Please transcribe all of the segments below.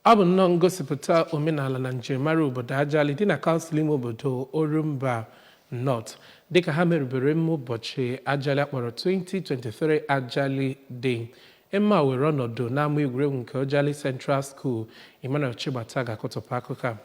Ọ bụ nnọọ ngosipụta omenala na njirimara obodo Ajalli dị na kansụl ime obodo Orumba North dịka ha merubere emume ụbọchị Ajalli akpọrọ 2023 Ajalli Day. Emume a were ọnọdụ n'ama egwuregwu nke Ajalli Central School. Emmanuel Chigbata ga-akọtọpụ akụkọ a.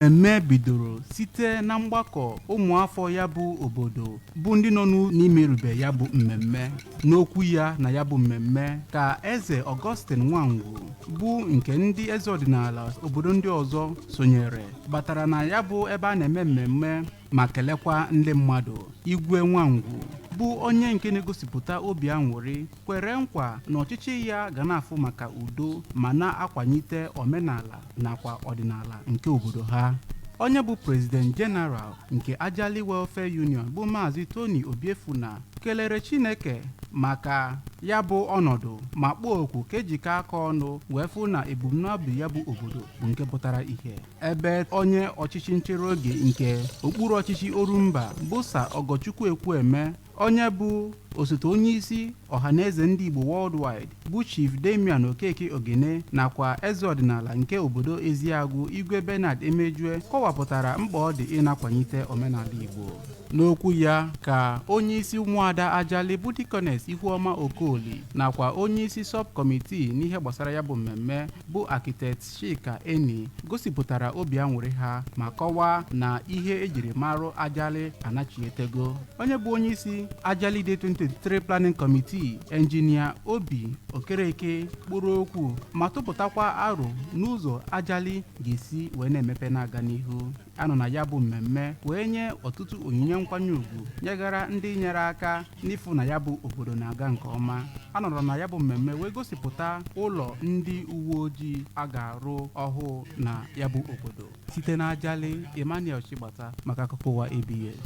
Mmemme bidoro site na mgbakọ ụmụafọ ya bụ obodo bụ ndị nọ n'imerube ya bụ mmemme. N'okwu ya na ya bụ mmemme ka Eze Augustine Nwangwu bụ nke ndị eze ọdịnala obodo ndị ọzọ sonyere batara na ya bụ ebe a na-eme mmemme ma kelekwa ndị mmadụ. Igwe Nwangwu bụ onye nke na-egosipụta obi aṅụrị kwere nkwa na ọchịchị ya ga na-afụ maka udo ma na-akwanyite omenala nakwa ọdịnala nke obodo ha. Onye bụ President General nke Ajalli Welfare Union bụ Maazị Tony Obiefuna kelere Chineke maka ya bụ ọnọdụ ma kpọọ oku ka ejikọ aka ọnụ wee fụ na ebumnobi ya bụ obodo bụ nke pụtara ihe. Ebe onye ọchịchị nchere oge nke okpuru ọchịchị Orumba bụ Sir Ogochukwu Ekwueme, onye bụ osote onye isi ọhaneze ndị Igbo worldwide bụ Chief Damian Okeke Ogene nakwa eze ọdịnala nke obodo Eziagụ Igwe Bernard Emejue kọwapụtara mkpa ọ dị ịnakwanyite omenala Igbo. N'okwu ya ka onye isi ụmụada Ajalli bụ Dikones Ihuọma Okoli nakwa onye isi sọbkọmitii n'ihe gbasara ya bụ mmemme bụ Architect Chika Eni gosipụtara obi aṅụrị ha ma kọwaa na ihe ejiri marụ Ajalli anachietego. Onye bụ onye isi Ajalli Day 2023 Planning Committee Engineer Obi Okereke kpụrụ okwu ma tụpụtakwa aro n'ụzọ Ajalli ga-esi wee na-emepe na-aga n'ihu. Anọ na ya bụ mmemme wee nye ọtụtụ onyinye nkwanye ùgwù nyegara ndị nyere aka n'ịfụ na ya bụ obodo na-aga nke ọma. Anọrọ na ya bụ mmemme wee gosipụta ụlọ ndị uwe ojii a ga-arụ ọhụụ na ya bụ obodo. Site na Ajalli, Emmanuel Chigbata maka akụkọ ụwa ABS.